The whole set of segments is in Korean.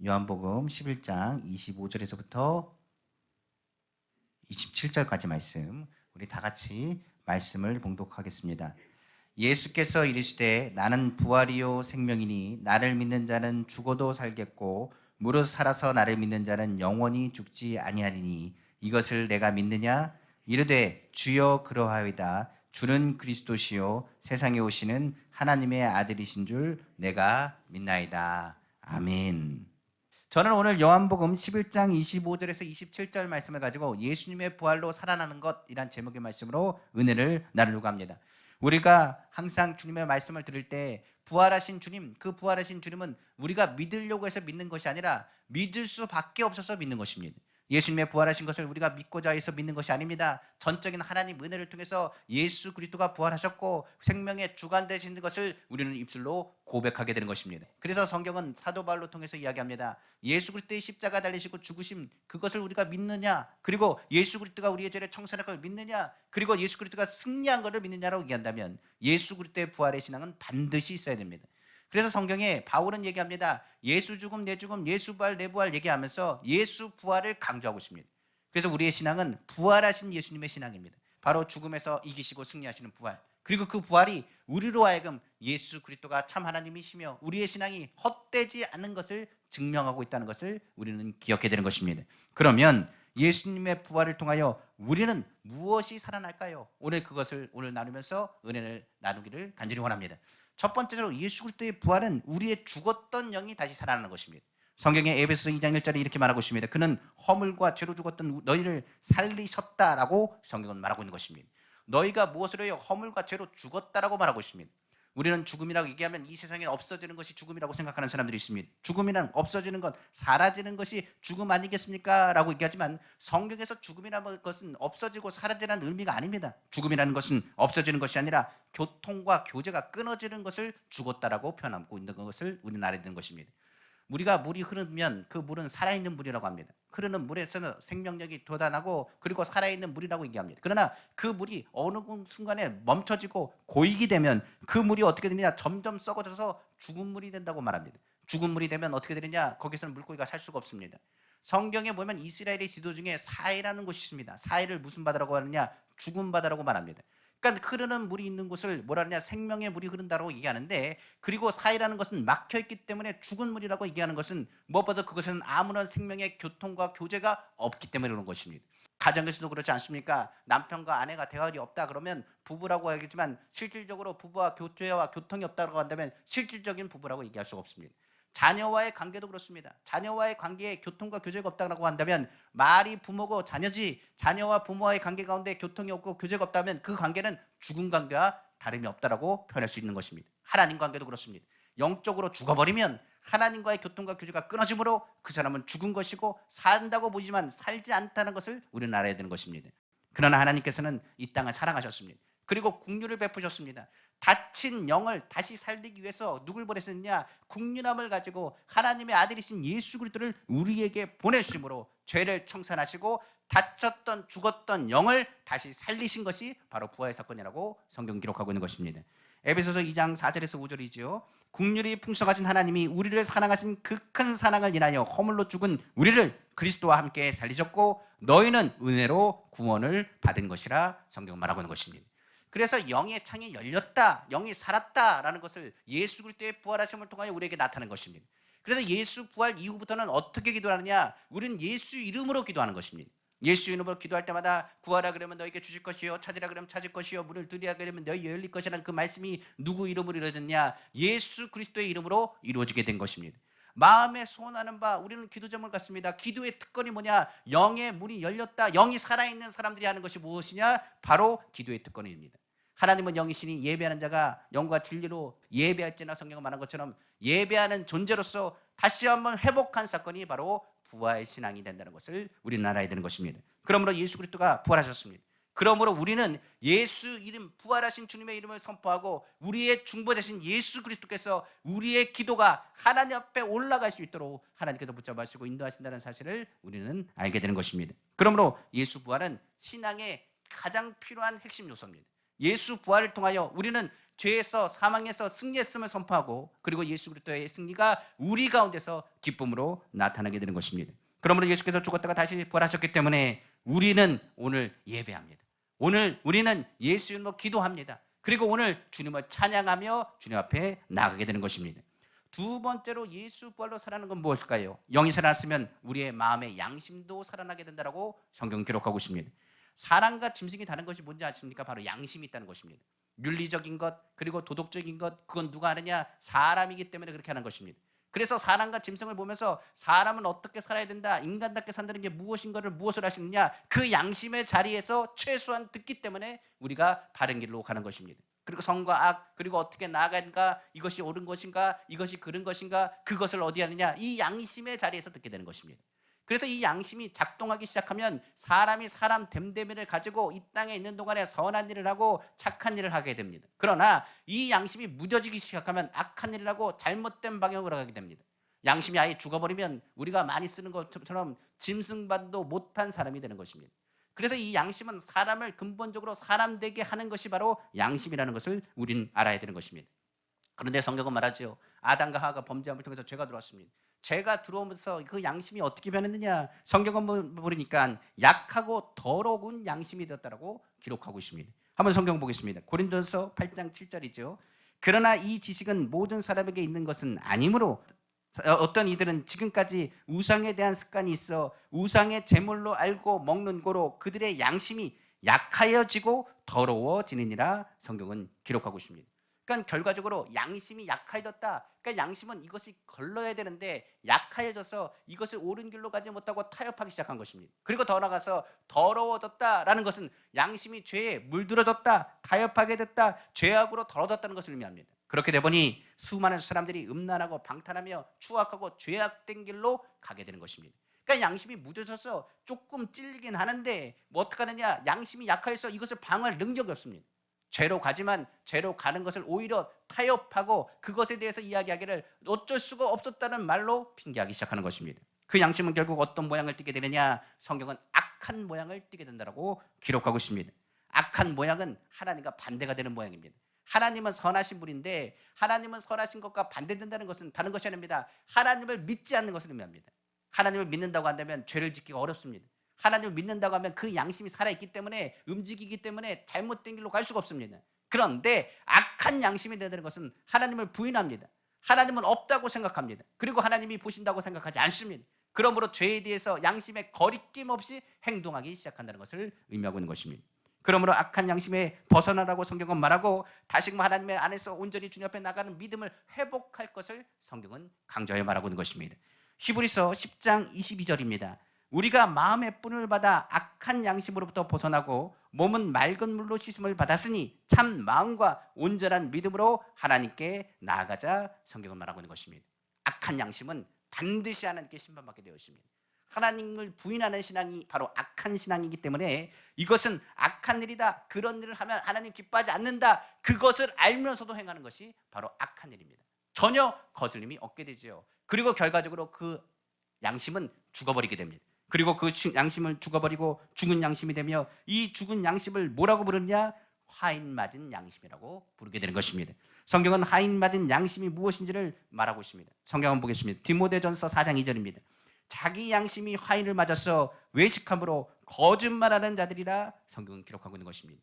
요한복음 11장 25절에서부터 27절까지 말씀, 우리 다 같이 말씀을 봉독하겠습니다. 예수께서 이르시되 나는 부활이요 생명이니 나를 믿는 자는 죽어도 살겠고 무릇 살아서 나를 믿는 자는 영원히 죽지 아니하리니 이것을 내가 믿느냐? 이르되 주여 그러하이다. 주는 그리스도시요 세상에 오시는 하나님의 아들이신 줄 내가 믿나이다. 아멘. 저는 오늘 요한복음 11장 25절에서 27절 말씀을 가지고 예수님의 부활로 살아나는 것이란 제목의 말씀으로 은혜를 나누려고 합니다. 우리가 항상 주님의 말씀을 들을 때 부활하신 주님, 그 부활하신 주님은 우리가 믿으려고 해서 믿는 것이 아니라 믿을 수밖에 없어서 믿는 것입니다. 예수님의 부활하신 것을 우리가 믿고자 해서 믿는 것이 아닙니다. 전적인 하나님 은혜를 통해서 예수 그리스도가 부활하셨고 생명의 주관 되시는 것을 우리는 입술로 고백하게 되는 것입니다. 그래서 성경은 사도 바울로 통해서 이야기합니다. 예수 그리스도의 십자가 달리시고 죽으심, 그것을 우리가 믿느냐, 그리고 예수 그리스도가 우리의 죄를 청산할 걸 믿느냐, 그리고 예수 그리스도가 승리한 것을 믿느냐라고 얘기한다면 예수 그리스도의 부활의 신앙은 반드시 있어야 됩니다. 그래서 성경에 바울은 얘기합니다. 예수 죽음 내 죽음, 예수 부활 내 부활 얘기하면서 예수 부활을 강조하고 있습니다. 그래서 우리의 신앙은 부활하신 예수님의 신앙입니다. 바로 죽음에서 이기시고 승리하시는 부활, 그리고 그 부활이 우리로 하여금 예수 그리스도가 참 하나님이시며 우리의 신앙이 헛되지 않은 것을 증명하고 있다는 것을 우리는 기억해야 되는 것입니다. 그러면 예수님의 부활을 통하여 우리는 무엇이 살아날까요? 오늘 그것을 오늘 나누면서 은혜를 나누기를 간절히 원합니다. 첫 번째로 예수 그리스도의 부활은 우리의 죽었던 영이 다시 살아나는 것입니다. 성경의 에베소 2장 1절에 이렇게 말하고 있습니다. 그는 허물과 죄로 죽었던 너희를 살리셨다라고 성경은 말하고 있는 것입니다. 너희가 무엇으로 해요? 허물과 죄로 죽었다라고 말하고 있습니다. 우리는 죽음이라고 얘기하면 이 세상에 없어지는 것이 죽음이라고 생각하는 사람들이 있습니다. 죽음이란 없어지는 것, 사라지는 것이 죽음 아니겠습니까? 라고 얘기하지만 성경에서 죽음이라는 것은 없어지고 사라지는 의미가 아닙니다. 죽음이라는 것은 없어지는 것이 아니라 교통과 교제가 끊어지는 것을 죽었다라고 표현하고 있는 것을 우리는 알아야 되는 것입니다. 우리가 물이 흐르면 그 물은 살아있는 물이라고 합니다. 흐르는 물에서는 생명력이 돋아나고 그리고 살아있는 물이라고 얘기합니다. 그러나 그 물이 어느 순간에 멈춰지고 고이게 되면 그 물이 어떻게 되느냐, 점점 썩어져서 죽은 물이 된다고 말합니다. 죽은 물이 되면 어떻게 되느냐, 거기서는 물고기가 살 수가 없습니다. 성경에 보면 이스라엘의 지도 중에 사해라는 곳이 있습니다. 사해를 무슨 바다라고 하느냐, 죽은 바다라고 말합니다. 그러니까 흐르는 물이 있는 곳을 뭐라 하냐, 생명의 물이 흐른다고 얘기하는데, 그리고 사이라는 것은 막혀있기 때문에 죽은 물이라고 얘기하는 것은 무엇보다 그것은 아무런 생명의 교통과 교제가 없기 때문에 그런 것입니다. 가정에서도 그렇지 않습니까? 남편과 아내가 대화가 없다 그러면 부부라고 하겠지만 실질적으로 부부와 교제와 교통이 없다고 한다면 실질적인 부부라고 얘기할 수가 없습니다. 자녀와의 관계도 그렇습니다. 자녀와의 관계에 교통과 교제가 없다고 한다면 말이 부모고 자녀지, 자녀와 부모와의 관계 가운데 교통이 없고 교제가 없다면 그 관계는 죽은 관계와 다름이 없다라고 표현할 수 있는 것입니다. 하나님 관계도 그렇습니다. 영적으로 죽어버리면 하나님과의 교통과 교제가 끊어지므로 그 사람은 죽은 것이고 산다고 보지만 살지 않다는 것을 우리는 알아야 되는 것입니다. 그러나 하나님께서는 이 땅을 사랑하셨습니다. 그리고 긍휼을 베푸셨습니다. 다친 영을 다시 살리기 위해서 누굴 보내셨느냐, 국률함을 가지고 하나님의 아들이신 예수 그리스도를 우리에게 보내주심으로 죄를 청산하시고 다쳤던 죽었던 영을 다시 살리신 것이 바로 부활의 사건이라고 성경 기록하고 있는 것입니다. 에베소서 2장 4절에서 5절이지요. 국률이 풍성하신 하나님이 우리를 사랑하신 그 큰 사랑을 인하여 허물로 죽은 우리를 그리스도와 함께 살리셨고 너희는 은혜로 구원을 받은 것이라 성경은 말하고 있는 것입니다. 그래서 영의 창이 열렸다, 영이 살았다라는 것을 예수 그리스도의 부활하심을 통하여 우리에게 나타낸 것입니다. 그래서 예수 부활 이후부터는 어떻게 기도하느냐, 우리는 예수 이름으로 기도하는 것입니다. 예수 이름으로 기도할 때마다 구하라 그러면 너에게 주실 것이요, 찾으라 그러면 찾을 것이요, 문을 두드리라 그러면 너희 열릴 것이라는 그 말씀이 누구 이름으로 이루어졌냐, 예수 그리스도의 이름으로 이루어지게 된 것입니다. 마음에 소원하는 바 우리는 기도 제목을 갖습니다. 기도의 특권이 뭐냐, 영의 문이 열렸다, 영이 살아있는 사람들이 하는 것이 무엇이냐, 바로 기도의 특권입니다. 하나님은 영이시니 예배하는 자가 영과 진리로 예배할지나 성경은 말한 것처럼 예배하는 존재로서 다시 한번 회복한 사건이 바로 부활의 신앙이 된다는 것을 우리는 알아야 되는 것입니다. 그러므로 예수 그리스도가 부활하셨습니다. 그러므로 우리는 예수 이름, 부활하신 주님의 이름을 선포하고 우리의 중보자신 예수 그리스도께서 우리의 기도가 하나님 앞에 올라갈 수 있도록 하나님께서 붙잡아주시고 인도하신다는 사실을 우리는 알게 되는 것입니다. 그러므로 예수 부활은 신앙의 가장 필요한 핵심 요소입니다. 예수 부활을 통하여 우리는 죄에서 사망에서 승리했음을 선포하고 그리고 예수 그리스도의 승리가 우리 가운데서 기쁨으로 나타나게 되는 것입니다. 그러므로 예수께서 죽었다가 다시 부활하셨기 때문에 우리는 오늘 예배합니다. 오늘 우리는 예수 이름으로 기도합니다. 그리고 오늘 주님을 찬양하며 주님 앞에 나가게 되는 것입니다. 두 번째로 예수 부활로 살아나는 건 무엇일까요? 영이 살아났으면 우리의 마음의 양심도 살아나게 된다라고 성경 기록하고 있습니다. 사람과 짐승이 다른 것이 뭔지 아십니까? 바로 양심이 있다는 것입니다. 윤리적인 것 그리고 도덕적인 것 그건 누가 하느냐? 사람이기 때문에 그렇게 하는 것입니다. 그래서 사람과 짐승을 보면서 사람은 어떻게 살아야 된다, 인간답게 산다는 게 무엇인가를 무엇을 할 수 있느냐, 그 양심의 자리에서 최소한 듣기 때문에 우리가 바른 길로 가는 것입니다. 그리고 선과 악, 그리고 어떻게 나아가는가, 이것이 옳은 것인가, 이것이 그른 것인가, 그것을 어디 하느냐, 이 양심의 자리에서 듣게 되는 것입니다. 그래서 이 양심이 작동하기 시작하면 사람이 사람 됨됨이를 가지고 이 땅에 있는 동안에 선한 일을 하고 착한 일을 하게 됩니다. 그러나 이 양심이 무뎌지기 시작하면 악한 일을 하고 잘못된 방향으로 가게 됩니다. 양심이 아예 죽어버리면 우리가 많이 쓰는 것처럼 짐승반도 못한 사람이 되는 것입니다. 그래서 이 양심은 사람을 근본적으로 사람 되게 하는 것이 바로 양심이라는 것을 우리는 알아야 되는 것입니다. 그런데 성경은 말하죠. 아담과 하와가 범죄함을 통해서 죄가 들어왔습니다. 죄가 들어오면서 그 양심이 어떻게 변했느냐? 성경은 보니까 약하고 더러운 양심이 되었다라고 기록하고 있습니다. 한번 성경 보겠습니다. 고린도전서 8장 7절이죠. 그러나 이 지식은 모든 사람에게 있는 것은 아니므로 어떤 이들은 지금까지 우상에 대한 습관이 있어 우상의 제물로 알고 먹는 고로 그들의 양심이 약하여지고 더러워지느니라 성경은 기록하고 있습니다. 그러니까 결과적으로 양심이 약해졌다. 그러니까 양심은 이것이 걸러야 되는데 약해져서 이것을 옳은 길로 가지 못하고 타협하기 시작한 것입니다. 그리고 더 나아가서 더러워졌다라는 것은 양심이 죄에 물들어졌다, 타협하게 됐다, 죄악으로 더러워졌다는 것을 의미합니다. 그렇게 되보니 수많은 사람들이 음란하고 방탕하며 추악하고 죄악된 길로 가게 되는 것입니다. 그러니까 양심이 묻어져서 조금 찔리긴 하는데 뭐 어떻게 하느냐? 양심이 약해서 이것을 방어할 능력이 없습니다. 죄로 가지만 죄로 가는 것을 오히려 타협하고 그것에 대해서 이야기하기를 어쩔 수가 없었다는 말로 핑계하기 시작하는 것입니다. 그 양심은 결국 어떤 모양을 띠게 되느냐? 성경은 악한 모양을 띠게 된다고 기록하고 있습니다. 악한 모양은 하나님과 반대가 되는 모양입니다. 하나님은 선하신 분인데 하나님은 선하신 것과 반대된다는 것은 다른 것이 아닙니다. 하나님을 믿지 않는 것을 의미합니다. 하나님을 믿는다고 한다면 죄를 짓기가 어렵습니다. 하나님을 믿는다고 하면 그 양심이 살아있기 때문에 움직이기 때문에 잘못된 길로 갈 수가 없습니다. 그런데 악한 양심이 되는 것은 하나님을 부인합니다. 하나님은 없다고 생각합니다. 그리고 하나님이 보신다고 생각하지 않습니다. 그러므로 죄에 대해서 양심에 거리낌 없이 행동하기 시작한다는 것을 의미하고 있는 것입니다. 그러므로 악한 양심에 벗어나라고 성경은 말하고 다시금 하나님의 안에서 온전히 주님 앞에 나가는 믿음을 회복할 것을 성경은 강조하여 말하고 있는 것입니다. 히브리서 10장 22절입니다. 우리가 마음의 뿌림을 받아 악한 양심으로부터 벗어나고 몸은 맑은 물로 씻음을 받았으니 참 마음과 온전한 믿음으로 하나님께 나아가자 성경은 말하고 있는 것입니다. 악한 양심은 반드시 하나님께 심판받게 되어 있습니다. 하나님을 부인하는 신앙이 바로 악한 신앙이기 때문에 이것은 악한 일이다. 그런 일을 하면 하나님 기뻐하지 않는다. 그것을 알면서도 행하는 것이 바로 악한 일입니다. 전혀 거슬림이 없게 되죠. 그리고 결과적으로 그 양심은 죽어버리게 됩니다. 그리고 그 양심을 죽어버리고 죽은 양심이 되며 이 죽은 양심을 뭐라고 부르느냐? 화인 맞은 양심이라고 부르게 되는 것입니다. 성경은 화인 맞은 양심이 무엇인지를 말하고 있습니다. 성경 한번 보겠습니다. 디모데전서 4장 2절입니다. 자기 양심이 화인을 맞아서 외식함으로 거짓말하는 자들이라 성경은 기록하고 있는 것입니다.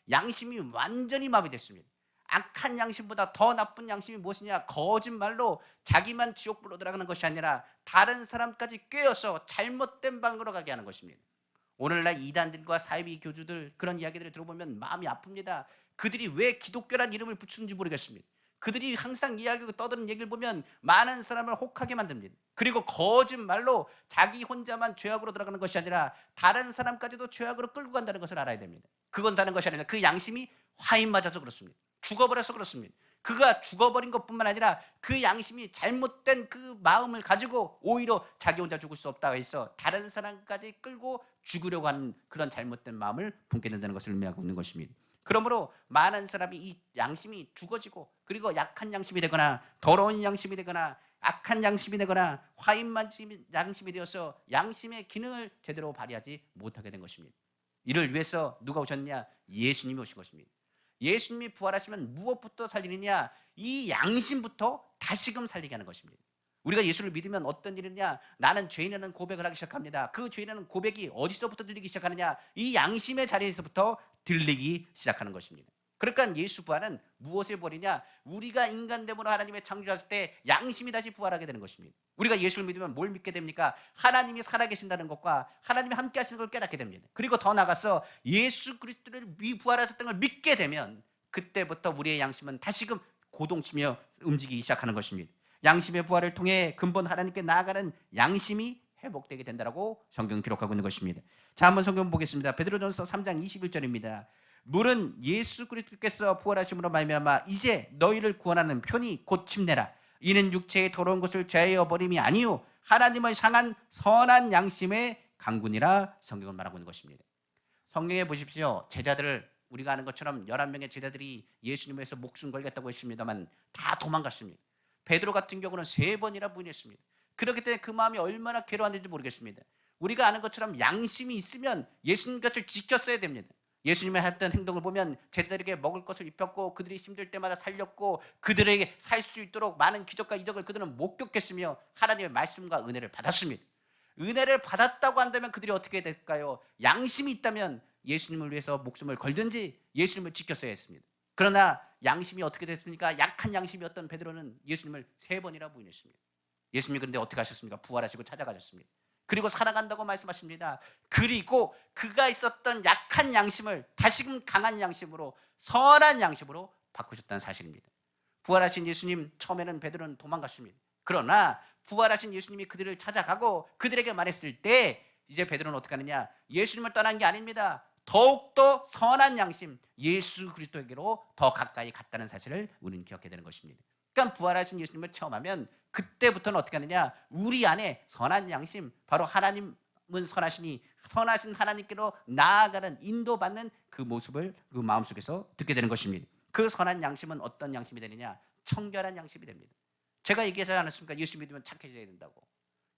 양심이 완전히 마비됐습니다. 악한 양심보다 더 나쁜 양심이 무엇이냐? 거짓말로 자기만 지옥불로 들어가는 것이 아니라 다른 사람까지 꿰어서 잘못된 방으로 가게 하는 것입니다. 오늘날 이단들과 사이비 교주들 그런 이야기들을 들어보면 마음이 아픕니다. 그들이 왜 기독교란 이름을 붙이는지 모르겠습니다. 그들이 항상 이야기하고 떠드는 얘기를 보면 많은 사람을 혹하게 만듭니다. 그리고 거짓말로 자기 혼자만 죄악으로 들어가는 것이 아니라 다른 사람까지도 죄악으로 끌고 간다는 것을 알아야 됩니다. 그건 다른 것이 아니라 그 양심이 화인 맞아서 그렇습니다. 죽어버려서 그렇습니다. 그가 죽어버린 것뿐만 아니라 그 양심이 잘못된 그 마음을 가지고 오히려 자기 혼자 죽을 수 없다고 해서 다른 사람까지 끌고 죽으려고 하는 그런 잘못된 마음을 품게 된다는 것을 의미하고 있는 것입니다. 그러므로 많은 사람이 이 양심이 죽어지고 그리고 약한 양심이 되거나 더러운 양심이 되거나 악한 양심이 되거나 화인만 양심이 되어서 양심의 기능을 제대로 발휘하지 못하게 된 것입니다. 이를 위해서 누가 오셨냐? 예수님이 오신 것입니다. 예수님이 부활하시면 무엇부터 살리느냐? 이 양심부터 다시금 살리게 하는 것입니다. 우리가 예수를 믿으면 어떤 일이냐? 나는 죄인이라는 고백을 하기 시작합니다. 그 죄인이라는 고백이 어디서부터 들리기 시작하느냐? 이 양심의 자리에서부터 들리기 시작하는 것입니다. 그러니까 예수 부활은 무엇을 버리냐? 우리가 인간됨으로 하나님의 창조하실 때 양심이 다시 부활하게 되는 것입니다. 우리가 예수를 믿으면 뭘 믿게 됩니까? 하나님이 살아계신다는 것과 하나님이 함께 하시는 걸 깨닫게 됩니다. 그리고 더 나아가서 예수 그리스도를 부활하셨다는 걸 믿게 되면 그때부터 우리의 양심은 다시금 고동치며 움직이기 시작하는 것입니다. 양심의 부활을 통해 근본 하나님께 나아가는 양심이 회복되게 된다라고 성경은 기록하고 있는 것입니다. 자, 한번 성경 보겠습니다. 베드로전서 3장 21절입니다. 물은 예수 그리스도께서 부활하심으로 말미암아 이제 너희를 구원하는 편이 곧 침례라. 이는 육체의 더러운 것을 제하여 버림이 아니요 하나님을 향한 선한 양심의 강군이라 성경은 말하고 있는 것입니다. 성경에 보십시오. 제자들을 우리가 아는 것처럼 11명의 제자들이 예수님을 위해서 목숨 걸겠다고 했습니다만 다 도망갔습니다. 베드로 같은 경우는 3번이나 부인했습니다. 그렇기 때문에 그 마음이 얼마나 괴로웠는지 모르겠습니다. 우리가 아는 것처럼 양심이 있으면 예수님 곁을 지켰어야 됩니다. 예수님이 했던 행동을 보면 제자들에게 먹을 것을 입혔고 그들이 힘들 때마다 살렸고 그들에게 살 수 있도록 많은 기적과 이적을 그들은 목격했으며 하나님의 말씀과 은혜를 받았습니다. 은혜를 받았다고 한다면 그들이 어떻게 될까요? 양심이 있다면 예수님을 위해서 목숨을 걸든지 예수님을 지켰어야 했습니다. 그러나 양심이 어떻게 됐습니까? 약한 양심이었던 베드로는 예수님을 3번이나 부인했습니다. 예수님이 그런데 어떻게 하셨습니까? 부활하시고 찾아가셨습니다. 그리고 살아간다고 말씀하십니다. 그리고 그가 있었던 약한 양심을 다시금 강한 양심으로 선한 양심으로 바꾸셨다는 사실입니다. 부활하신 예수님, 처음에는 베드로는 도망갔습니다. 그러나 부활하신 예수님이 그들을 찾아가고 그들에게 말했을 때 이제 베드로는 어떻게 하느냐? 예수님을 떠난 게 아닙니다. 더욱더 선한 양심, 예수 그리스도에게로 더 가까이 갔다는 사실을 우리는 기억해야 되는 것입니다. 그러니까 부활하신 예수님을 체험하면 그때부터는 어떻게 하느냐? 우리 안에 선한 양심, 바로 하나님은 선하시니 선하신 하나님께로 나아가는 인도받는 그 모습을 그 마음속에서 듣게 되는 것입니다. 그 선한 양심은 어떤 양심이 되느냐? 청결한 양심이 됩니다. 제가 얘기하지 않았습니까? 예수 믿으면 착해져야 된다고.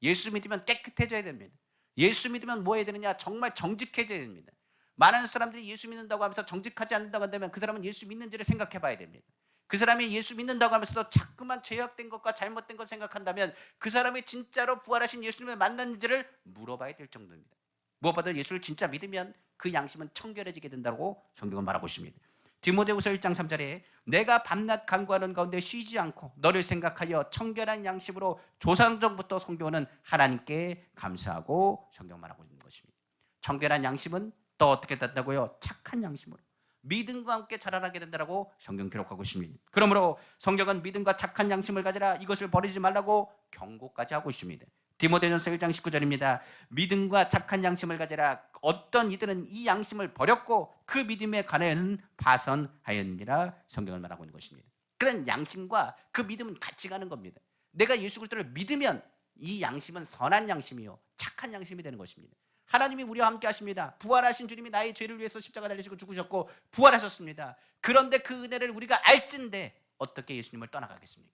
예수 믿으면 깨끗해져야 됩니다. 예수 믿으면 뭐 해야 되느냐? 정말 정직해져야 됩니다. 많은 사람들이 예수 믿는다고 하면서 정직하지 않는다고 한다면 그 사람은 예수 믿는지를 생각해 봐야 됩니다. 그 사람이 예수 믿는다고 하면서 자꾸만 죄악된 것과 잘못된 것 생각한다면 그 사람이 진짜로 부활하신 예수님을 만났는지를 물어봐야 될 정도입니다. 무엇보다 예수를 진짜 믿으면 그 양심은 청결해지게 된다고 성경은 말하고 있습니다. 디모데후서 1장 3절에 내가 밤낮 간구하는 가운데 쉬지 않고 너를 생각하여 청결한 양심으로 조상전부터 섬겨오는 하나님께 감사하고 성경 말하고 있는 것입니다. 청결한 양심은 또 어떻게 된다고요? 착한 양심으로 믿음과 함께 자라나게 된다고 성경 기록하고 있습니다. 그러므로 성경은 믿음과 착한 양심을 가지라 이것을 버리지 말라고 경고까지 하고 있습니다. 디모데전서 1장 19절입니다. 믿음과 착한 양심을 가지라 어떤 이들은 이 양심을 버렸고 그 믿음에 관하여는 파선하였느니라 성경을 말하고 있는 것입니다. 그런 양심과 그 믿음은 같이 가는 겁니다. 내가 예수 그리스도를 믿으면 이 양심은 선한 양심이요 착한 양심이 되는 것입니다. 하나님이 우리와 함께 하십니다. 부활하신 주님이 나의 죄를 위해서 십자가 달리시고 죽으셨고 부활하셨습니다. 그런데 그 은혜를 우리가 알진데 어떻게 예수님을 떠나가겠습니까?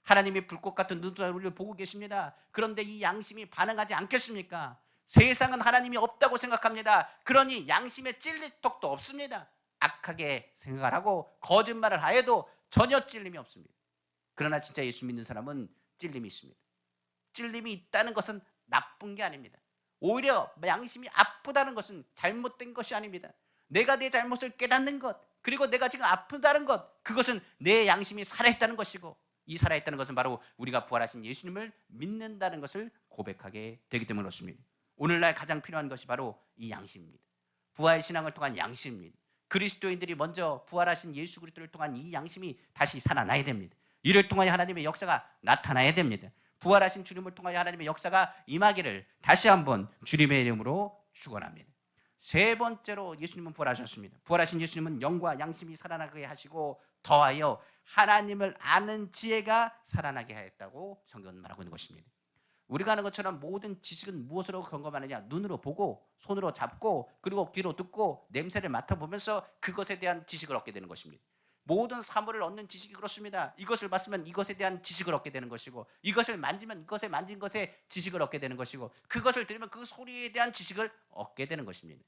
하나님이 불꽃 같은 눈으로 우리를 보고 계십니다. 그런데 이 양심이 반응하지 않겠습니까? 세상은 하나님이 없다고 생각합니다. 그러니 양심에 찔릴 턱도 없습니다. 악하게 생각을 하고 거짓말을 하여도 전혀 찔림이 없습니다. 그러나 진짜 예수 믿는 사람은 찔림이 있습니다. 찔림이 있다는 것은 나쁜 게 아닙니다. 오히려 양심이 아프다는 것은 잘못된 것이 아닙니다. 내가 내 잘못을 깨닫는 것, 그리고 내가 지금 아프다는 것, 그것은 내 양심이 살아있다는 것이고 이 살아있다는 것은 바로 우리가 부활하신 예수님을 믿는다는 것을 고백하게 되기 때문에 그렇습니다. 오늘날 가장 필요한 것이 바로 이 양심입니다. 부활 신앙을 통한 양심입니다. 그리스도인들이 먼저 부활하신 예수 그리스도를 통한 이 양심이 다시 살아나야 됩니다. 이를 통하여 하나님의 역사가 나타나야 됩니다. 부활하신 주님을 통하여 하나님의 역사가 임하기를 다시 한번 주님의 이름으로 축원합니다. 3번째로 예수님은 부활하셨습니다. 부활하신 예수님은 영과 양심이 살아나게 하시고 더하여 하나님을 아는 지혜가 살아나게 하였다고 성경은 말하고 있는 것입니다. 우리가 아는 것처럼 모든 지식은 무엇으로 경험하느냐? 눈으로 보고 손으로 잡고 그리고 귀로 듣고 냄새를 맡아보면서 그것에 대한 지식을 얻게 되는 것입니다. 모든 사물을 얻는 지식이 그렇습니다. 이것을 봤으면 이것에 대한 지식을 얻게 되는 것이고 이것을 만지면 이것에 만진 것에 지식을 얻게 되는 것이고 그것을 들으면 그 소리에 대한 지식을 얻게 되는 것입니다.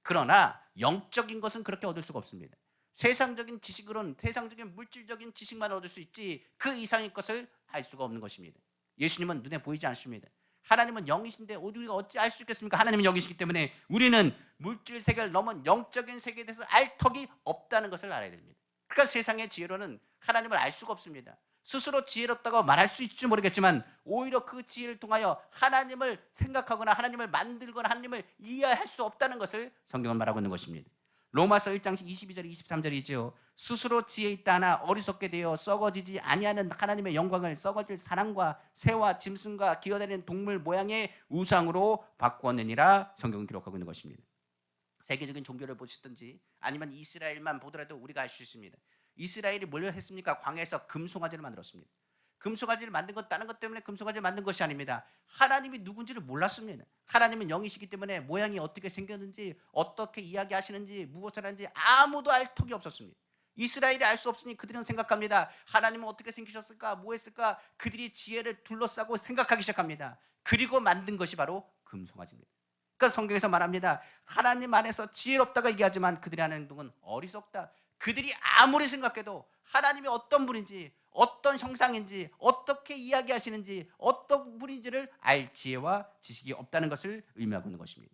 그러나 영적인 것은 그렇게 얻을 수가 없습니다. 세상적인 지식으로는 세상적인 물질적인 지식만 얻을 수 있지 그 이상의 것을 알 수가 없는 것입니다. 예수님은 눈에 보이지 않습니다. 하나님은 영이신데 우리가 어찌 알 수 있겠습니까? 하나님은 영이시기 때문에 우리는 물질 세계를 넘은 영적인 세계에 대해서 알 턱이 없다는 것을 알아야 됩니다. 그러니까 세상의 지혜로는 하나님을 알 수가 없습니다. 스스로 지혜롭다고 말할 수 있을지 모르겠지만 오히려 그 지혜를 통하여 하나님을 생각하거나 하나님을 만들거나 하나님을 이해할 수 없다는 것을 성경은 말하고 있는 것입니다. 로마서 1장 22절 23절이죠. 스스로 지혜 있다 하나 어리석게 되어 썩어지지 아니하는 하나님의 영광을 썩어질 사람과 새와 짐승과 기어다니는 동물 모양의 우상으로 바꾸었느니라 성경은 기록하고 있는 것입니다. 세계적인 종교를 보시든지 아니면 이스라엘만 보더라도 우리가 알 수 있습니다. 이스라엘이 뭘 했습니까? 광야에서 금송아지를 만들었습니다. 금송아지를 만든 건 다른 것 때문에 금송아지를 만든 것이 아닙니다. 하나님이 누군지를 몰랐습니다. 하나님은 영이시기 때문에 모양이 어떻게 생겼는지 어떻게 이야기하시는지 무엇을 하는지 아무도 알 턱이 없었습니다. 이스라엘이 알 수 없으니 그들은 생각합니다. 하나님은 어떻게 생기셨을까? 뭐 했을까? 그들이 지혜를 둘러싸고 생각하기 시작합니다. 그리고 만든 것이 바로 금송아지입니다. 그러니까 성경에서 말합니다. 하나님 안에서 지혜롭다고 얘기하지만 그들이 하는 행동은 어리석다. 그들이 아무리 생각해도 하나님이 어떤 분인지 어떤 형상인지 어떻게 이야기하시는지 어떤 분인지를 알 지혜와 지식이 없다는 것을 의미하고 있는 것입니다.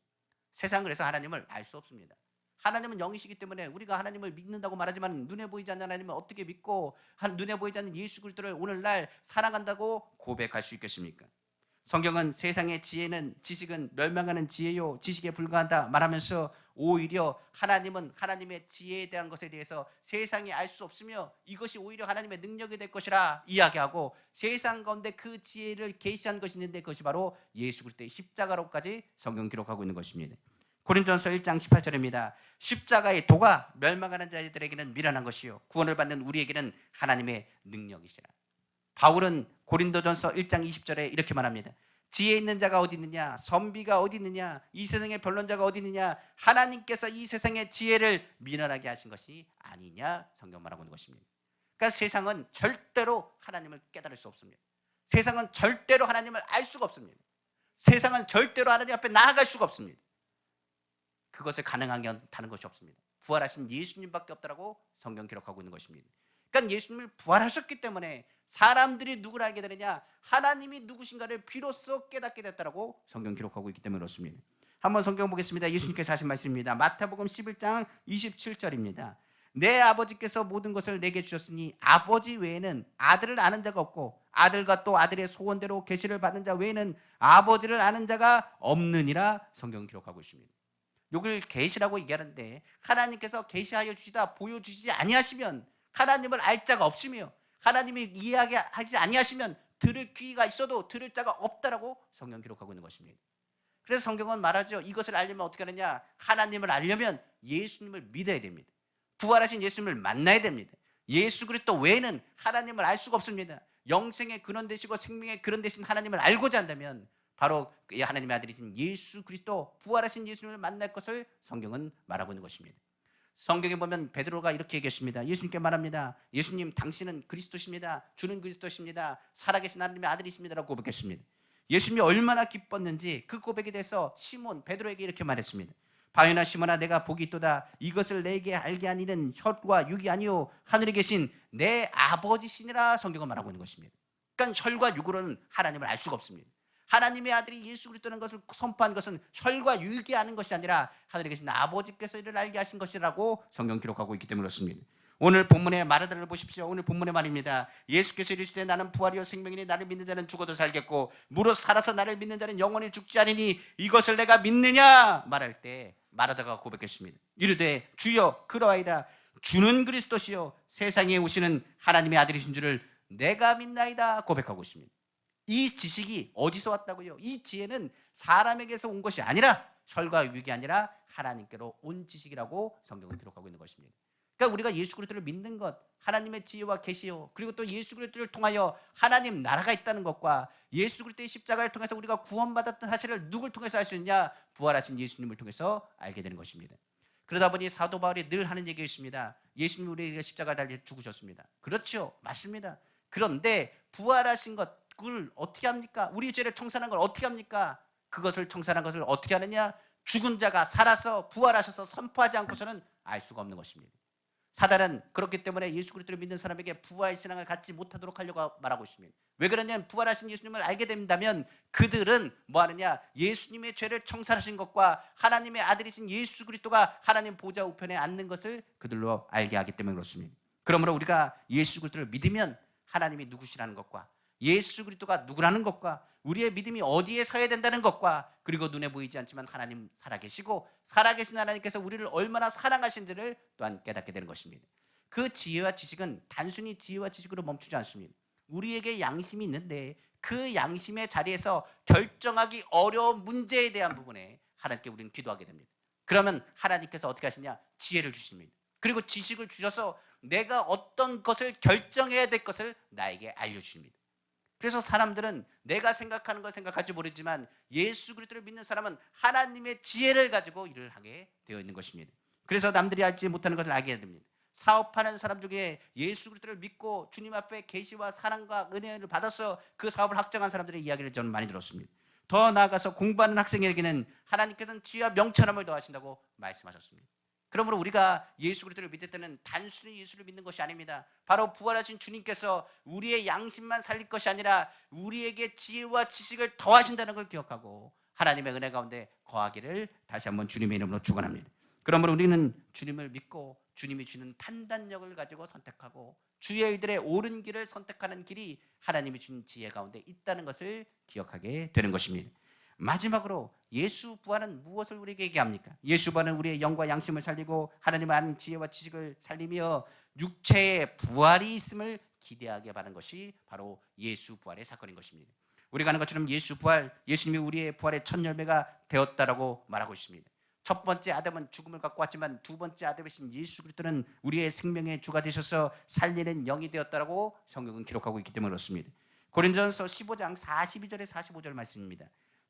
세상은 그래서 하나님을 알 수 없습니다. 하나님은 영이시기 때문에 우리가 하나님을 믿는다고 말하지만 눈에 보이지 않는 하나님을 어떻게 믿고 눈에 보이지 않는 예수 그리스도를 오늘날 사랑한다고 고백할 수 있겠습니까? 성경은 세상의 지식은 멸망하는 지혜요 지식에 불과하다 말하면서 오히려 하나님은 하나님의 지혜에 대한 것에 대해서 세상이 알 수 없으며 이것이 오히려 하나님의 능력이 될 것이라 이야기하고 세상 가운데 그 지혜를 계시한 것이 있는데 그것이 바로 예수 그리스도의 십자가로까지 성경 기록하고 있는 것입니다. 고린도전서 1장 18절입니다. 십자가의 도가 멸망하는 자들에게는 미련한 것이요 구원을 받는 우리에게는 하나님의 능력이시라. 바울은 고린도전서 1장 20절에 이렇게 말합니다. 지혜 있는 자가 어디 있느냐? 선비가 어디 있느냐? 이 세상의 변론자가 어디 있느냐? 하나님께서 이 세상의 지혜를 미련하게 하신 것이 아니냐? 성경 말하고 있는 것입니다. 그러니까 세상은 절대로 하나님을 깨달을 수 없습니다. 세상은 절대로 하나님을 알 수가 없습니다. 세상은 절대로 하나님 앞에 나아갈 수가 없습니다. 그것을 가능하게 하는 것이 없습니다. 부활하신 예수님밖에 없다라고 성경 기록하고 있는 것입니다. 그러니까 예수님을 부활하셨기 때문에 사람들이 누구를 알게 되느냐? 하나님이 누구신가를 비로소 깨닫게 됐다라고 성경 기록하고 있기 때문에 그렇습니다. 한번 성경 보겠습니다. 예수님께서 하신 말씀입니다. 마태복음 11장 27절입니다. 내 아버지께서 모든 것을 내게 주셨으니 아버지 외에는 아들을 아는 자가 없고 아들과 또 아들의 소원대로 계시를 받는 자 외에는 아버지를 아는 자가 없느니라 성경 기록하고 있습니다. 이걸 계시라고 얘기하는데 하나님께서 계시하여 주시다 보여주시지 아니하시면 하나님을 알 자가 없으며 하나님이 이야기하지 아니하시면 들을 귀가 있어도 들을 자가 없다라고 성경 기록하고 있는 것입니다. 그래서 성경은 말하죠. 이것을 알려면 어떻게 하느냐? 하나님을 알려면 예수님을 믿어야 됩니다. 부활하신 예수님을 만나야 됩니다. 예수 그리스도 외에는 하나님을 알 수가 없습니다. 영생의 근원 되시고 생명의 근원 되신 하나님을 알고자 한다면 바로 하나님의 아들이신 예수 그리스도 부활하신 예수님을 만날 것을 성경은 말하고 있는 것입니다. 성경에 보면 베드로가 이렇게 얘기했습니다. 예수님께 말합니다. 예수님 당신은 그리스도십니다. 주는 그리스도십니다. 살아계신 하나님의 아들이십니다라고 고백했습니다. 예수님이 얼마나 기뻤는지 그 고백에 대해서 시몬 베드로에게 이렇게 말했습니다. 바요나 시몬아 내가 복이 있도다. 이것을 내게 알게 하는 이는 혈과 육이 아니요 하늘에 계신 내 아버지시니라 성경은 말하고 있는 것입니다. 그러니까 혈과 육으로는 하나님을 알 수가 없습니다. 하나님의 아들이 예수 그리스도라는 것을 선포한 것은 혈과 육이 아는 것이 아니라 하늘에 계신 아버지께서 이를 알게 하신 것이라고 성경 기록하고 있기 때문에 그렇습니다. 오늘 본문의 말들을 보십시오. 오늘 본문의 말입니다. 예수께서 이르시되 나는 부활이요 생명이니 나를 믿는 자는 죽어도 살겠고 무릇 살아서 나를 믿는 자는 영원히 죽지 않으니 이것을 내가 믿느냐 말할 때 마르다가 고백했습니다. 이르되 주여 그러하이다. 주는 그리스도시요 세상에 오시는 하나님의 아들이신 줄을 내가 믿나이다 고백하고 있습니다. 이 지식이 어디서 왔다고요? 이 지혜는 사람에게서 온 것이 아니라 혈과 육이 아니라 하나님께로 온 지식이라고 성경은 기록하고 있는 것입니다. 그러니까 우리가 예수 그리스도를 믿는 것, 하나님의 지혜와 계시요 그리고 또 예수 그리스도를 통하여 하나님 나라가 있다는 것과 예수 그리스도의 십자가를 통해서 우리가 구원받았던 사실을 누굴 통해서 알 수 있느냐? 부활하신 예수님을 통해서 알게 되는 것입니다. 그러다 보니 사도 바울이 늘 하는 얘기가 있습니다. 예수님이 우리에게 십자가를 달려 죽으셨습니다. 그렇죠. 맞습니다. 그런데 부활하신 것을 어떻게 합니까? 우리 죄를 청산한 걸 어떻게 합니까? 그것을 청산한 것을 어떻게 하느냐? 죽은 자가 살아서 부활하셔서 선포하지 않고서는 알 수가 없는 것입니다. 사단은 그렇기 때문에 예수 그리스도를 믿는 사람에게 부활 신앙을 갖지 못하도록 하려고 말하고 있습니다. 왜 그러냐면 부활하신 예수님을 알게 된다면 그들은 뭐 하느냐? 예수님의 죄를 청산하신 것과 하나님의 아들이신 예수 그리스도가 하나님 보좌 우편에 앉는 것을 그들로 알게 하기 때문에 그렇습니다. 그러므로 우리가 예수 그리스도를 믿으면 하나님이 누구시라는 것과 예수 그리스도가 누구라는 것과 우리의 믿음이 어디에 서야 된다는 것과 그리고 눈에 보이지 않지만 하나님 살아계시고 살아계신 하나님께서 우리를 얼마나 사랑하신지를 또한 깨닫게 되는 것입니다. 그 지혜와 지식은 단순히 지혜와 지식으로 멈추지 않습니다. 우리에게 양심이 있는데 그 양심의 자리에서 결정하기 어려운 문제에 대한 부분에 하나님께 우리는 기도하게 됩니다. 그러면 하나님께서 어떻게 하시냐? 지혜를 주십니다. 그리고 지식을 주셔서 내가 어떤 것을 결정해야 될 것을 나에게 알려주십니다. 그래서 사람들은 내가 생각하는 걸 생각할지 모르지만 예수 그리스도를 믿는 사람은 하나님의 지혜를 가지고 일을 하게 되어 있는 것입니다. 그래서 남들이 알지 못하는 것을 알게 됩니다. 사업하는 사람 중에 예수 그리스도를 믿고 주님 앞에 계시와 사랑과 은혜를 받아서 그 사업을 확정한 사람들의 이야기를 저는 많이 들었습니다. 더 나아가서 공부하는 학생에게는 하나님께서는 지혜와 명철함을 더하신다고 말씀하셨습니다. 그러므로 우리가 예수 그리스도를 믿을 때는 단순히 예수를 믿는 것이 아닙니다. 바로 부활하신 주님께서 우리의 양심만 살릴 것이 아니라 우리에게 지혜와 지식을 더하신다는 걸 기억하고 하나님의 은혜 가운데 거하기를 다시 한번 주님의 이름으로 축원합니다. 그러므로 우리는 주님을 믿고 주님이 주는 판단력을 가지고 선택하고 주의 일들의 옳은 길을 선택하는 길이 하나님이 주신 지혜 가운데 있다는 것을 기억하게 되는 것입니다. 마지막으로 예수 부활은 무엇을 우리에게 얘기합니까? 예수 부활은 우리의 영과 양심을 살리고 하나님을 아는 지혜와 지식을 살리며 육체의 부활이 있음을 기대하게 하는 것이 바로 예수 부활의 사건인 것입니다. 우리가 아는 것처럼 예수 부활, 예수님이 우리의 부활의 첫 열매가 되었다라고 말하고 있습니다. 첫 번째 아담은 죽음을 갖고 왔지만 두 번째 아담이신 예수 그리스도는 우리의 생명의 주가 되셔서 살리는 영이 되었다라고 성경은 기록하고 있기 때문에 그렇습니다. 고린도전서 15장 42절에 45절 말씀입니다.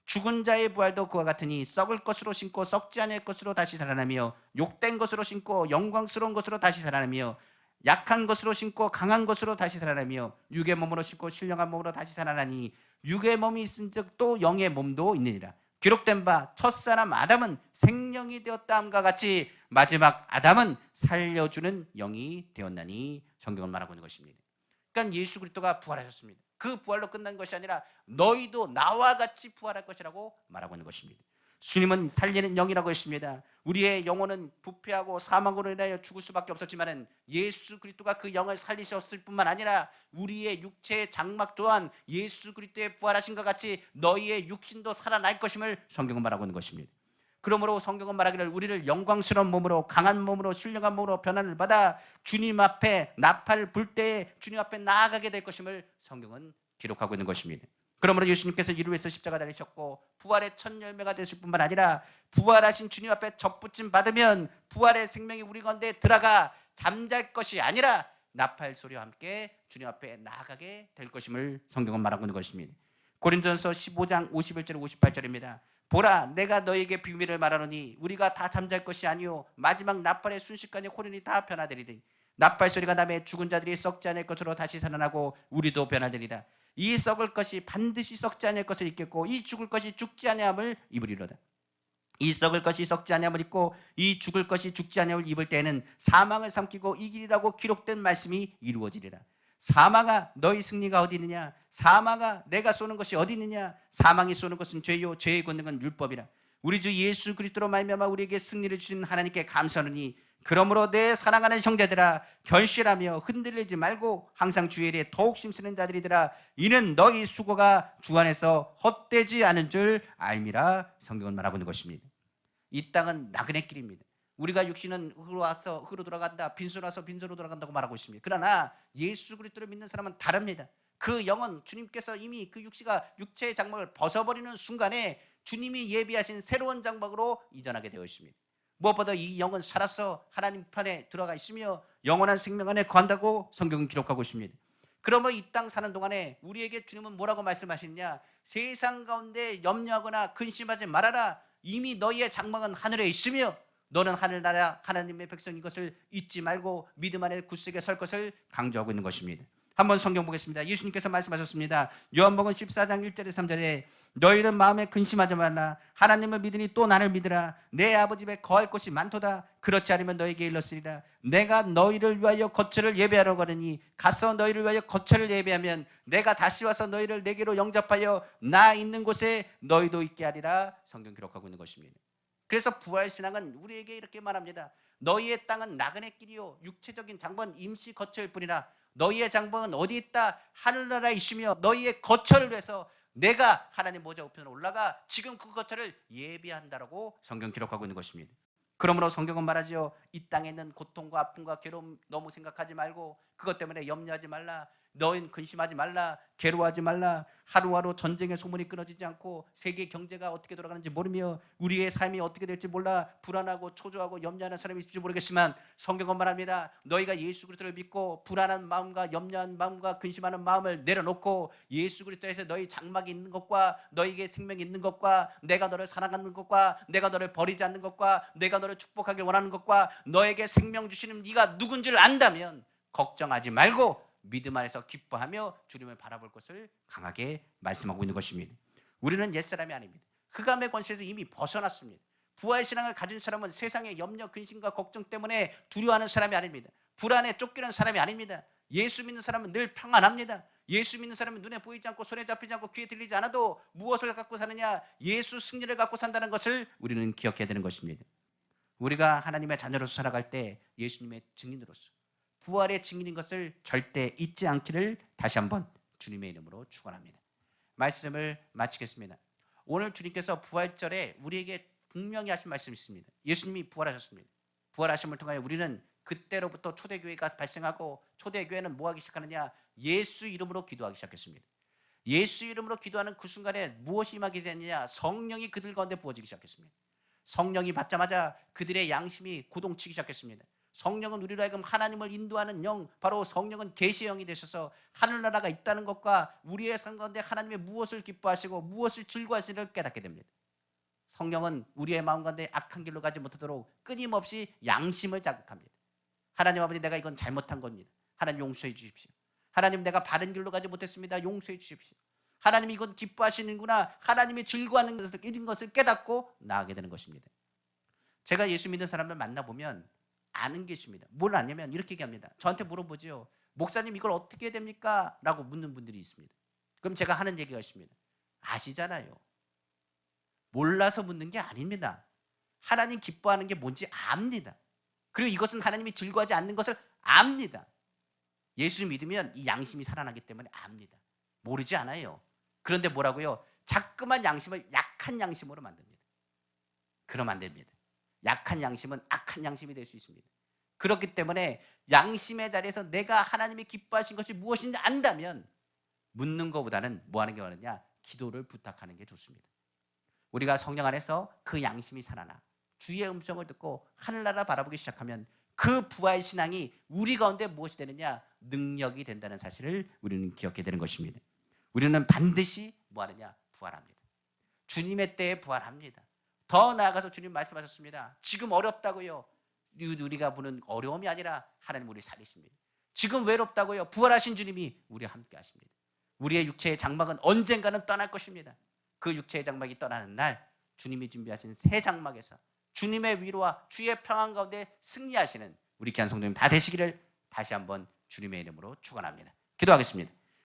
죽은 자의 부활도 그와 같으니 썩을 것으로 신고 썩지 않을 것으로 다시 살아나며 욕된 것으로 신고 영광스러운 것으로 다시 살아나며 약한 것으로 신고 강한 것으로 다시 살아나며 육의 몸으로 신고 신령한 몸으로 다시 살아나니 육의 몸이 있은즉 또 영의 몸도 있느니라. 기록된 바 첫사람 아담은 생명이 되었다 함과 같이 마지막 아담은 살려주는 영이 되었나니 성경은 말하고 있는 것입니다. 그러니까 예수 그리스도가 부활하셨습니다. 그 부활로 끝난 것이 아니라 너희도 나와 같이 부활할 것이라고 말하고 있는 것입니다. 주님은 살리는 영이라고 했습니다. 우리의 영혼은 부패하고 사망으로 인하여 죽을 수밖에 없었지만 예수 그리스도가 그 영을 살리셨을 뿐만 아니라 우리의 육체의 장막 또한 예수 그리스도의 부활하신 것 같이 너희의 육신도 살아날 것임을 성경은 말하고 있는 것입니다. 그러므로 성경은 말하기를 우리를 영광스러운 몸으로 강한 몸으로 신령한 몸으로 변화를 받아 주님 앞에 나팔 불 때에 주님 앞에 나아가게 될 것임을 성경은 기록하고 있는 것입니다. 그러므로 예수님께서 이를 위해서 십자가 달리셨고 부활의 첫 열매가 되실 뿐만 아니라 부활하신 주님 앞에 접붙임 받으면 부활의 생명이 우리 가운데 들어가 잠잘 것이 아니라 나팔 소리와 함께 주님 앞에 나아가게 될 것임을 성경은 말하고 있는 것입니다. 고린도전서 15장 51절 58절입니다. 보라 내가 너에게 비밀을 말하노니 우리가 다 잠잘 것이 아니요 마지막 나팔의 순식간에 호련히 다 변화되리니 나팔 소리가 나매 죽은 자들이 썩지 않을 것으로 다시 살아나고 우리도 변화되리라. 이 썩을 것이 반드시 썩지 않을 것을 입겠고 이 죽을 것이 죽지 아니함을 입으리로다. 이 썩을 것이 썩지 아니함을 입고 이 죽을 것이 죽지 아니함을 입을 때에는 사망을 삼키고 이기리라고 기록된 말씀이 이루어지리라. 사망아 너희 승리가 어디 있느냐? 사망아 내가 쏘는 것이 어디 있느냐? 사망이 쏘는 것은 죄요 죄의 권능은 율법이라. 우리 주 예수 그리스도로 말미암아 우리에게 승리를 주신 하나님께 감사하노니 그러므로 내 사랑하는 형제들아 결실하며 흔들리지 말고 항상 주의 일에 더욱 힘쓰는 자들이더라. 이는 너희 수고가 주 안에서 헛되지 않은 줄 알미라. 성경은 말하고 있는 것입니다. 이 땅은 나그네 길입니다. 우리가 육신은 흙으로 와서 흙으로 돌아간다, 빈소로 와서 빈소로 돌아간다고 말하고 있습니다. 그러나 예수 그리스도를 믿는 사람은 다릅니다. 그 영은 주님께서 이미 그 육체의 장막을 벗어버리는 순간에 주님이 예비하신 새로운 장막으로 이전하게 되어 있습니다. 무엇보다 이 영은 살아서 하나님 편에 들어가 있으며 영원한 생명 안에 거한다고 성경은 기록하고 있습니다. 그러면 이 땅 사는 동안에 우리에게 주님은 뭐라고 말씀하시느냐? 세상 가운데 염려하거나 근심하지 말아라. 이미 너희의 장막은 하늘에 있으며 너는 하늘나라 하나님의 백성인 것을 잊지 말고 믿음 안에 굳세게 설 것을 강조하고 있는 것입니다. 한번 성경 보겠습니다. 예수님께서 말씀하셨습니다. 요한복음 14장 1절에 3절에 너희는 마음에 근심하지 말라. 하나님을 믿으니 또 나를 믿으라. 내 아버지 집에 거할 곳이 많도다. 그렇지 않으면 너에게 일렀으리라. 내가 너희를 위하여 거처를 예배하러 가느니 가서 너희를 위하여 거처를 예배하면 내가 다시 와서 너희를 내게로 영접하여 나 있는 곳에 너희도 있게 하리라. 성경 기록하고 있는 것입니다. 그래서 부활신앙은 우리에게 이렇게 말합니다. 너희의 땅은 나그네 길이요 육체적인 장막은 임시 거처일 뿐이라. 너희의 장막은 어디 있다? 하늘나라에 있으며 너희의 거처를 위해서 내가 하나님 보좌 우편으로 올라가 지금 그 거처를 예비한다라고 성경 기록하고 있는 것입니다. 그러므로 성경은 말하죠. 이 땅에 있는 고통과 아픔과 괴로움 너무 생각하지 말고 그것 때문에 염려하지 말라. 너희는 근심하지 말라. 괴로워하지 말라. 하루하루 전쟁의 소문이 끊어지지 않고 세계 경제가 어떻게 돌아가는지 모르며 우리의 삶이 어떻게 될지 몰라 불안하고 초조하고 염려하는 사람이 있을지 모르겠지만 성경은 말합니다. 너희가 예수 그리스도를 믿고 불안한 마음과 염려한 마음과 근심하는 마음을 내려놓고 예수 그리스도에서 너희 장막이 있는 것과 너희에게 생명이 있는 것과 내가 너를 사랑하는 것과 내가 너를 버리지 않는 것과 내가 너를 축복하길 원하는 것과 너에게 생명 주시는 네가 누군지를 안다면 걱정하지 말고 믿음 안에서 기뻐하며 주님을 바라볼 것을 강하게 말씀하고 있는 것입니다. 우리는 옛사람이 아닙니다. 흑암의 권세에서 이미 벗어났습니다. 부활신앙을 가진 사람은 세상의 염려, 근심과 걱정 때문에 두려워하는 사람이 아닙니다. 불안에 쫓기는 사람이 아닙니다. 예수 믿는 사람은 늘 평안합니다. 예수 믿는 사람은 눈에 보이지 않고 손에 잡히지 않고 귀에 들리지 않아도 무엇을 갖고 사느냐? 예수 승리를 갖고 산다는 것을 우리는 기억해야 되는 것입니다. 우리가 하나님의 자녀로서 살아갈 때 예수님의 증인으로서 부활의 증인인 것을 절대 잊지 않기를 다시 한번 주님의 이름으로 축원합니다. 말씀을 마치겠습니다. 오늘 주님께서 부활절에 우리에게 분명히 하신 말씀이 있습니다. 예수님이 부활하셨습니다. 부활하심을 통하여 우리는 그때로부터 초대교회가 발생하고 초대교회는 뭐 하기 시작하느냐? 예수 이름으로 기도하기 시작했습니다. 예수 이름으로 기도하는 그 순간에 무엇이 임하게 되느냐? 성령이 그들 가운데 부어지기 시작했습니다. 성령이 받자마자 그들의 양심이 고동치기 시작했습니다. 성령은 우리로 하여금 하나님을 인도하는 영, 바로 성령은 계시의 영이 되셔서 하늘나라가 있다는 것과 우리의 삶 가운데 하나님의 무엇을 기뻐하시고 무엇을 즐거워하시는지를 깨닫게 됩니다. 성령은 우리의 마음 가운데 악한 길로 가지 못하도록 끊임없이 양심을 자극합니다. 하나님 아버지, 내가 이건 잘못한 겁니다. 하나님 용서해 주십시오. 하나님, 내가 바른 길로 가지 못했습니다. 용서해 주십시오. 하나님, 이건 기뻐하시는구나. 하나님이 즐거워하는 것을, 이런 것을 깨닫고 나아가게 되는 것입니다. 제가 예수 믿는 사람을 만나보면 아는 게 있습니다. 뭘 아냐면 이렇게 얘기합니다. 저한테 물어보죠. 목사님, 이걸 어떻게 해야 됩니까? 라고 묻는 분들이 있습니다. 그럼 제가 하는 얘기가 있습니다. 아시잖아요. 몰라서 묻는 게 아닙니다. 하나님 기뻐하는 게 뭔지 압니다. 그리고 이것은 하나님이 즐거워하지 않는 것을 압니다. 예수 믿으면 이 양심이 살아나기 때문에 압니다. 모르지 않아요. 그런데 뭐라고요? 자꾸만 양심을 약한 양심으로 만듭니다. 그러면 안 됩니다. 약한 양심은 악한 양심이 될 수 있습니다. 그렇기 때문에 양심의 자리에서 내가 하나님이 기뻐하신 것이 무엇인지 안다면 묻는 것보다는 뭐 하는 게 많으냐? 기도를 부탁하는 게 좋습니다. 우리가 성령 안에서 그 양심이 살아나 주의 음성을 듣고 하늘나라 바라보기 시작하면 그 부활신앙이 우리 가운데 무엇이 되느냐? 능력이 된다는 사실을 우리는 기억해야 되는 것입니다. 우리는 반드시 뭐 하느냐? 부활합니다. 주님의 때에 부활합니다. 더 나아가서 주님 말씀하셨습니다. 지금 어렵다고요. 우리가 보는 어려움이 아니라 하나님 우리 살리십니다. 지금 외롭다고요. 부활하신 주님이 우리와 함께 하십니다. 우리의 육체의 장막은 언젠가는 떠날 것입니다. 그 육체의 장막이 떠나는 날 주님이 준비하신 새 장막에서 주님의 위로와 주의 평안 가운데 승리하시는 우리 귀한 성도님 다 되시기를 다시 한번 주님의 이름으로 축원합니다. 기도하겠습니다.